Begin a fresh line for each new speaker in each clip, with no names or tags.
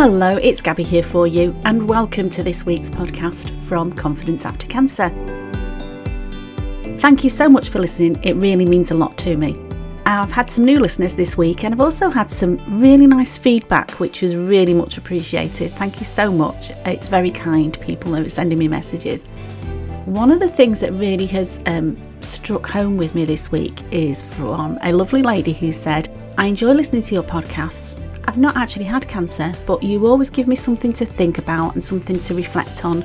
Hello, it's Gabby here for you, and welcome to this week's podcast from Confidence After Cancer. Thank you so much for listening. It really means a lot to me. I've had some new listeners this week, and I've also had some really nice feedback, which was really much appreciated. Thank you so much. It's very kind, people who are sending me messages. One of the things that really has struck home with me this week is from a lovely lady who said, I enjoy listening to your podcasts. I've not actually had cancer, but you always give me something to think about and something to reflect on,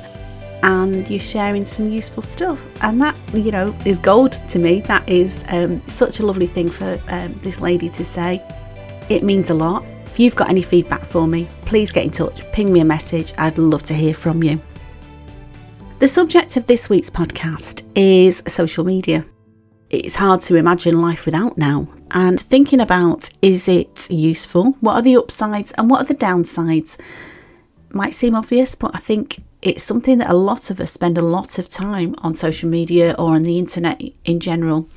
and you're sharing some useful stuff. And that, is gold to me. That is such a lovely thing for this lady to say. It means a lot. If you've got any feedback for me, please get in touch. Ping me a message. I'd love to hear from you. The subject of this week's podcast is social media. It's hard to imagine life without now. And thinking about, is it useful? What are the upsides and what are the downsides? Might seem obvious, but I think it's something that a lot of us spend a lot of time on social media or on the internet in general.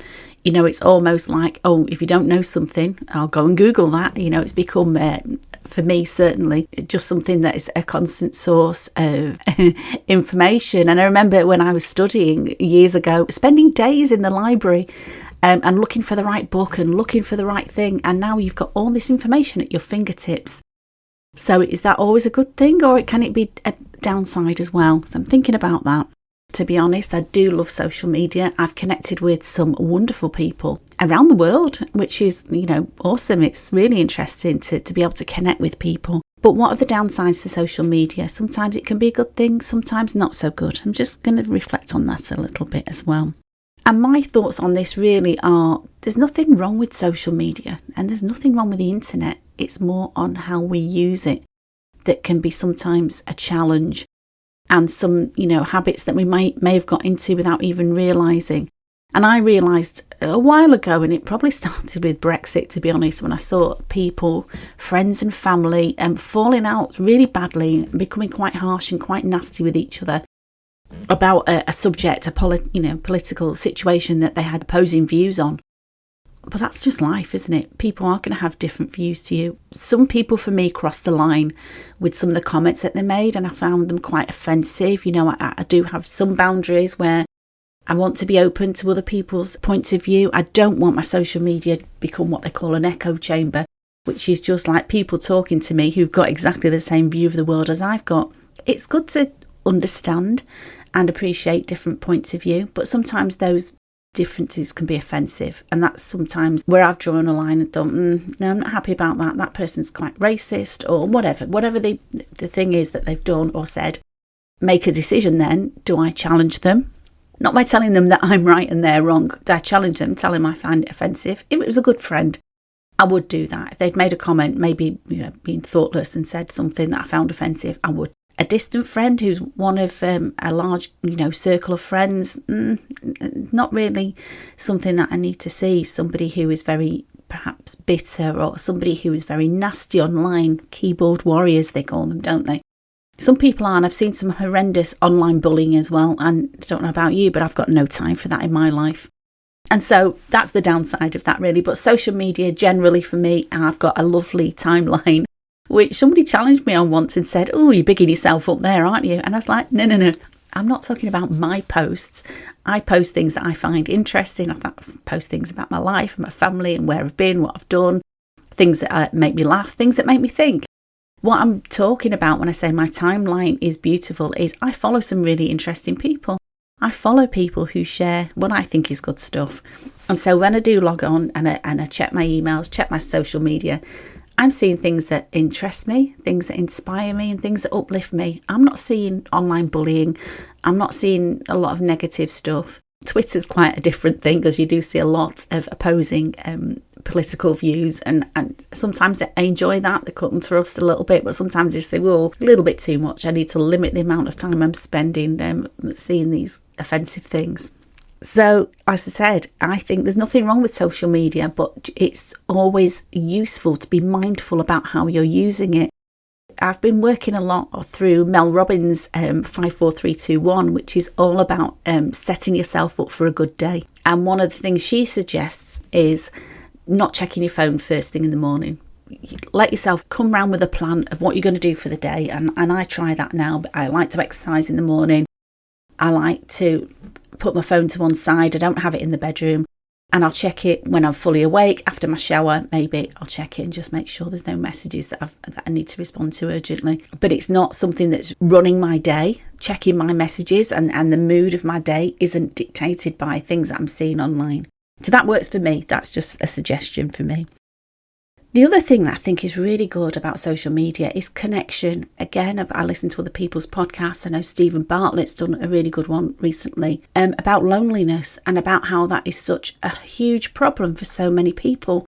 It's almost like, if you don't know something, I'll go and Google that. It's become, for me certainly, just something that is a constant source of information. And I remember when I was studying years ago, spending days in the library and looking for the right book and looking for the right thing. And now you've got all this information at your fingertips. So is that always a good thing, or can it be a downside as well? So I'm thinking about that. To be honest, I do love social media. I've connected with some wonderful people around the world, which is, awesome. It's really interesting to be able to connect with people. But what are the downsides to social media? Sometimes it can be a good thing, sometimes not so good. I'm just going to reflect on that a little bit as well. And my thoughts on this really are, there's nothing wrong with social media and there's nothing wrong with the internet. It's more on how we use it that can be sometimes a challenge, and some, habits that we may have got into without even realising. And I realised a while ago, and it probably started with Brexit, to be honest, when I saw people, friends and family, falling out really badly and becoming quite harsh and quite nasty with each other about a subject, a political situation that they had opposing views on. But that's just life, isn't it? People are going to have different views to you. Some people, for me, crossed the line with some of the comments that they made, and I found them quite offensive. I do have some boundaries where I want to be open to other people's points of view. I don't want my social media to become what they call an echo chamber, which is just like people talking to me who've got exactly the same view of the world as I've got. It's good to understand and appreciate different points of view, but sometimes those differences can be offensive, and that's sometimes where I've drawn a line and thought, no, I'm not happy about that person's quite racist, or whatever the thing is that they've done or said. Make a decision then. Do I challenge them? Not by telling them that I'm right and they're wrong. Do I challenge them, tell them I find it offensive? If it was a good friend, I would do that. If they'd made a comment, maybe being thoughtless and said something that I found offensive, I would. A distant friend who's one of a large, circle of friends, not really something that I need to see. Somebody who is very perhaps bitter, or somebody who is very nasty online, keyboard warriors they call them, don't they? Some people are, and I've seen some horrendous online bullying as well, and I don't know about you, but I've got no time for that in my life. And so that's the downside of that really. But social media generally for me, I've got a lovely timeline, which somebody challenged me on once and said, you're bigging yourself up there, aren't you? And I was like, no. I'm not talking about my posts. I post things that I find interesting. I post things about my life, my family, and where I've been, what I've done, things that make me laugh, things that make me think. What I'm talking about when I say my timeline is beautiful is I follow some really interesting people. I follow people who share what I think is good stuff. And so when I do log on and I check my emails, check my social media, I'm seeing things that interest me, things that inspire me, and things that uplift me. I'm not seeing online bullying. I'm not seeing a lot of negative stuff. Twitter's quite a different thing, because you do see a lot of opposing political views, and sometimes I enjoy that. They cut and thrust a little bit, but sometimes I just think, a little bit too much. I need to limit the amount of time I'm spending seeing these offensive things. So, as I said, I think there's nothing wrong with social media, but it's always useful to be mindful about how you're using it. I've been working a lot through Mel Robbins' 54321, which is all about setting yourself up for a good day. And one of the things she suggests is not checking your phone first thing in the morning. let yourself come round with a plan of what you're going to do for the day. And I try that now. But I like to exercise in the morning. I like to put my phone to one side. I don't have it in the bedroom. And I'll check it when I'm fully awake. After my shower, maybe I'll check it and just make sure there's no messages that I need to respond to urgently. But it's not something that's running my day. Checking my messages and the mood of my day isn't dictated by things that I'm seeing online. So that works for me. That's just a suggestion for me. The other thing that I think is really good about social media is connection. Again, I listen to other people's podcasts. I know Stephen Bartlett's done a really good one recently about loneliness and about how that is such a huge problem for so many people.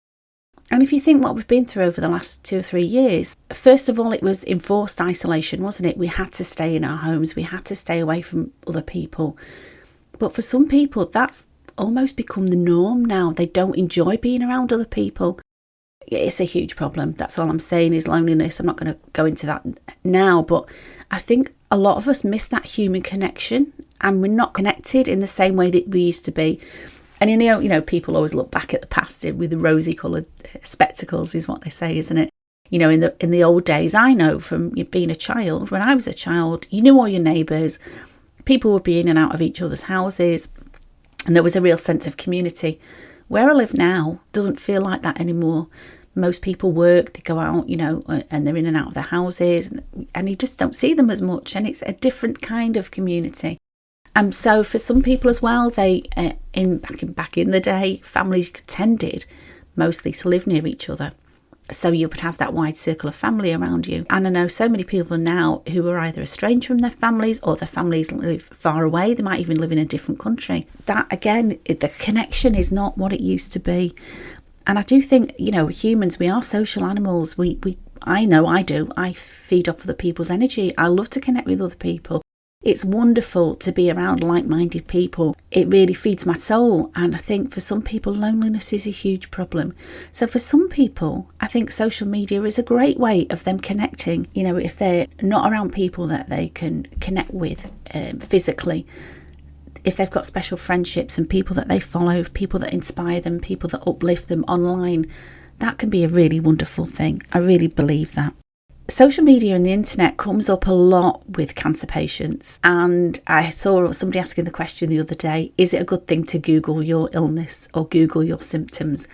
And if you think what we've been through over the last 2 or 3 years, first of all, it was enforced isolation, wasn't it? We had to stay in our homes. We had to stay away from other people. But for some people, that's almost become the norm now. They don't enjoy being around other people. It's a huge problem. That's all I'm saying is loneliness. I'm not going to go into that now, but I think a lot of us miss that human connection and we're not connected in the same way that we used to be. And you know, people always look back at the past with the rosy coloured spectacles is what they say, isn't it? You know, in the old days, I know from being a child, when I was a child, you knew all your neighbours, people would be in and out of each other's houses, and there was a real sense of community. Where I live now doesn't feel like that anymore. Most people work, they go out, and they're in and out of their houses, and you just don't see them as much. And it's a different kind of community. And so for some people as well, they back in the day, families tended mostly to live near each other. So you would have that wide circle of family around you. And I know so many people now who are either estranged from their families or their families live far away. They might even live in a different country. That, again, the connection is not what it used to be. And I do think, humans, we are social animals. I know I do. I feed off other people's energy. I love to connect with other people. It's wonderful to be around like-minded people. It really feeds my soul. And I think for some people, loneliness is a huge problem. So for some people, I think social media is a great way of them connecting. If they're not around people that they can connect with physically, if they've got special friendships and people that they follow, people that inspire them, people that uplift them online, that can be a really wonderful thing. I really believe that. Social media and the internet comes up a lot with cancer patients, and I saw somebody asking the question the other day, is it a good thing to Google your illness or Google your symptoms?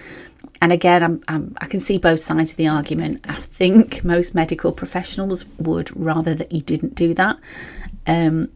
And again, I can see both sides of the argument. I think most medical professionals would rather that you didn't do that,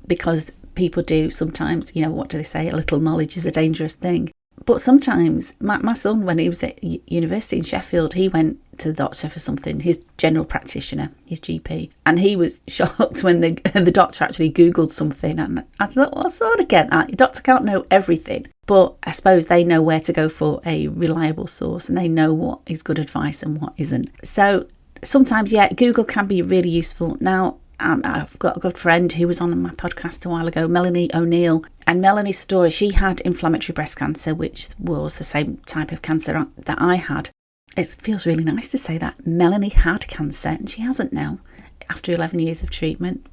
because people do sometimes, what do they say? A little knowledge is a dangerous thing. But sometimes my son, when he was at university in Sheffield, he went to the doctor for something, his general practitioner, his GP, and he was shocked when the doctor actually Googled something. And I thought, well, I sort of get that. Your doctor can't know everything, but I suppose they know where to go for a reliable source and they know what is good advice and what isn't. So sometimes, Google can be really useful. Now, I've got a good friend who was on my podcast a while ago, Melanie O'Neill, and Melanie's story, she had inflammatory breast cancer, which was the same type of cancer that I had. It feels really nice to say that Melanie had cancer and she hasn't now after 11 years of treatment.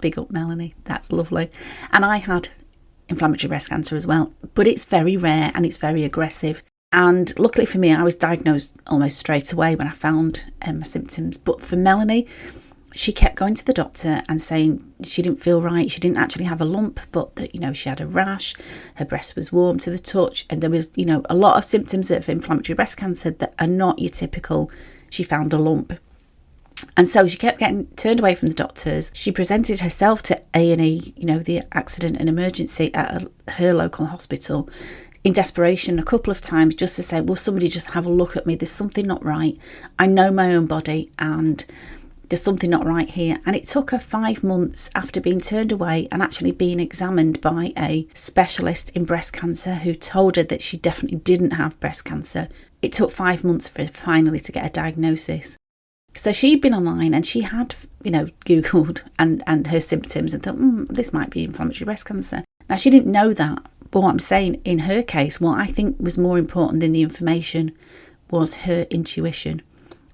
Big up, Melanie. That's lovely. And I had inflammatory breast cancer as well, but it's very rare and it's very aggressive. And luckily for me, I was diagnosed almost straight away when I found my symptoms. But for Melanie, she kept going to the doctor and saying she didn't feel right. She didn't actually have a lump, but that, she had a rash, her breast was warm to the touch, and there was, a lot of symptoms of inflammatory breast cancer that are not your typical, she found a lump. And so she kept getting turned away from the doctors. She presented herself to A&E, the accident and emergency at her local hospital, in desperation a couple of times, just to say, will somebody just have a look at me? There's something not right. I know my own body and there's something not right here. And it took her 5 months after being turned away and actually being examined by a specialist in breast cancer who told her that she definitely didn't have breast cancer. It took 5 months for her finally to get a diagnosis. So she'd been online and she had, Googled and her symptoms and thought, this might be inflammatory breast cancer. Now, she didn't know that. But what I'm saying, in her case, what I think was more important than the information was her intuition.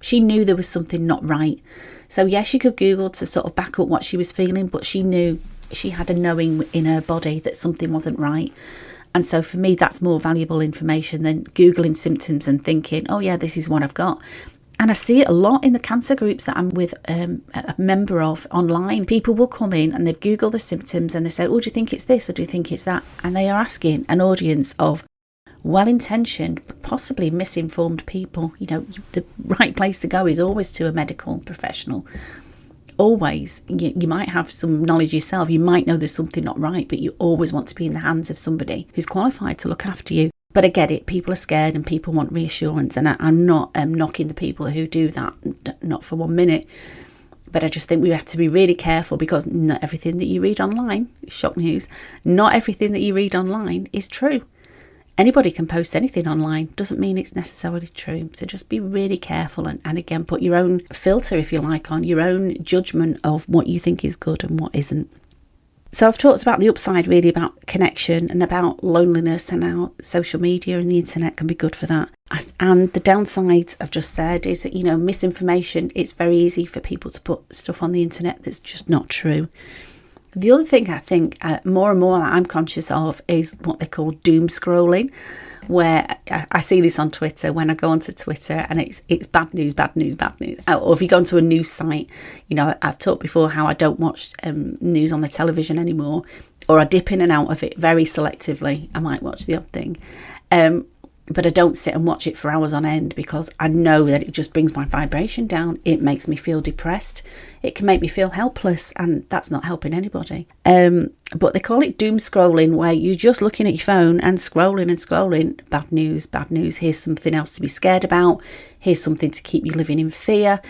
She knew there was something not right. So yes, she could Google to sort of back up what she was feeling, but she knew, she had a knowing in her body that something wasn't right. And so for me, that's more valuable information than Googling symptoms and thinking, oh yeah, this is what I've got. And I see it a lot in the cancer groups that I'm with a member of online. People will come in and they've Googled the symptoms and they say, oh, do you think it's this or do you think it's that? And they are asking an audience of well-intentioned, but possibly misinformed people. The right place to go is always to a medical professional. Always. You might have some knowledge yourself. You might know there's something not right, but you always want to be in the hands of somebody who's qualified to look after you. But I get it. People are scared and people want reassurance. And I'm not knocking the people who do that, not for 1 minute. But I just think we have to be really careful, because not everything that you read online, shock news, not everything that you read online is true. Anybody can post anything online, doesn't mean it's necessarily true. So just be really careful and again, put your own filter, if you like, on your own judgment of what you think is good and what isn't. So I've talked about the upside, really, about connection and about loneliness, and how social media and the internet can be good for that. And the downsides I've just said is that, misinformation, it's very easy for people to put stuff on the internet that's just not true. The other thing I think more and more that I'm conscious of is what they call doom scrolling, where I see this on Twitter when I go onto Twitter, and it's bad news, bad news, bad news. Or if you go onto a news site, I've talked before how I don't watch news on the television anymore, or I dip in and out of it very selectively. I might watch the odd thing. But I don't sit and watch it for hours on end, because I know that it just brings my vibration down. It makes me feel depressed. It can make me feel helpless, and that's not helping anybody. But they call it doom scrolling, where you're just looking at your phone and scrolling and scrolling. Bad news, bad news. Here's something else to be scared about. Here's something to keep you living in fear.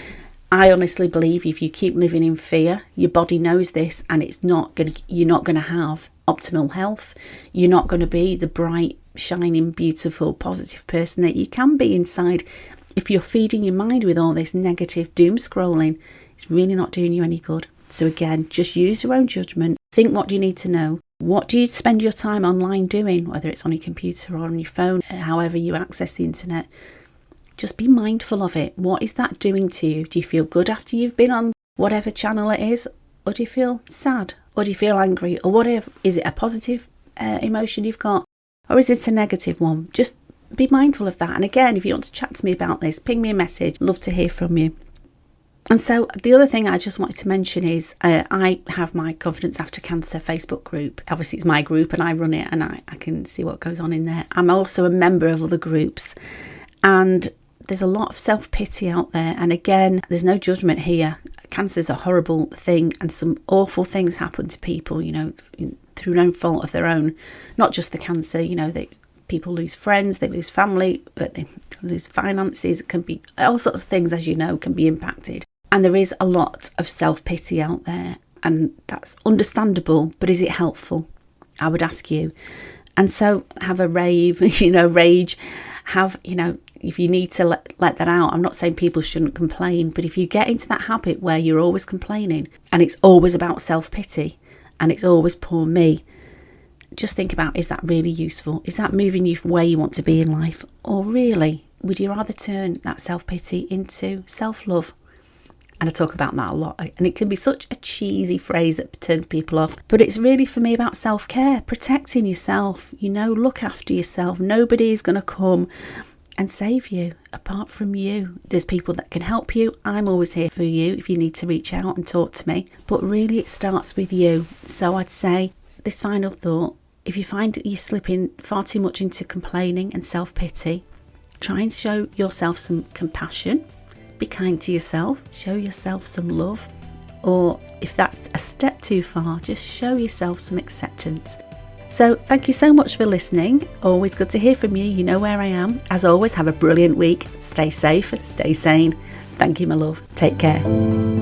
I honestly believe if you keep living in fear, your body knows this, and you're not going to have optimal health. You're not going to be the bright, shining, beautiful, positive person that you can be inside. If you're feeding your mind with all this negative doom scrolling, it's really not doing you any good. So again, just use your own judgment. Think, what do you need to know? What do you spend your time online doing, whether it's on your computer or on your phone, however you access the internet? Just be mindful of it. What is that doing to you? Do you feel good after you've been on whatever channel it is? Or do you feel sad? Or do you feel angry? Or whatever? Is it a positive emotion you've got? Or is it a negative one? Just be mindful of that. And again, if you want to chat to me about this, ping me a message. Love to hear from you. And so the other thing I just wanted to mention is I have my Confidence After Cancer Facebook group. Obviously, it's my group and I run it, and I can see what goes on in there. I'm also a member of other groups, and there's a lot of self-pity out there. And again, there's no judgment here. Cancer's a horrible thing, and some awful things happen to people, through no fault of their own. Not just the cancer, people lose friends, they lose family, they lose finances. It can be all sorts of things, as you know, can be impacted. And there is a lot of self-pity out there, and that's understandable, but is it helpful? I would ask you. And so have a rave, rage, have, if you need to let that out. I'm not saying people shouldn't complain, but if you get into that habit where you're always complaining and it's always about self-pity and it's always poor me, just think about, is that really useful? Is that moving you from where you want to be in life? Or really, would you rather turn that self-pity into self-love? And I talk about that a lot. And it can be such a cheesy phrase that turns people off. But it's really, for me, about self-care, protecting yourself. Look after yourself. Nobody's going to come and save you apart from you. There's people that can help you. I'm always here for you if you need to reach out and talk to me. But really, it starts with you. So I'd say this final thought: if you find that you're slipping far too much into complaining and self-pity, try and show yourself some compassion. Be kind to yourself. Show yourself some love. Or if that's a step too far, just show yourself some acceptance. So thank you so much for listening. Always good to hear from you. You know where I am. As always, have a brilliant week. Stay safe, stay sane. Thank you, my love. Take care.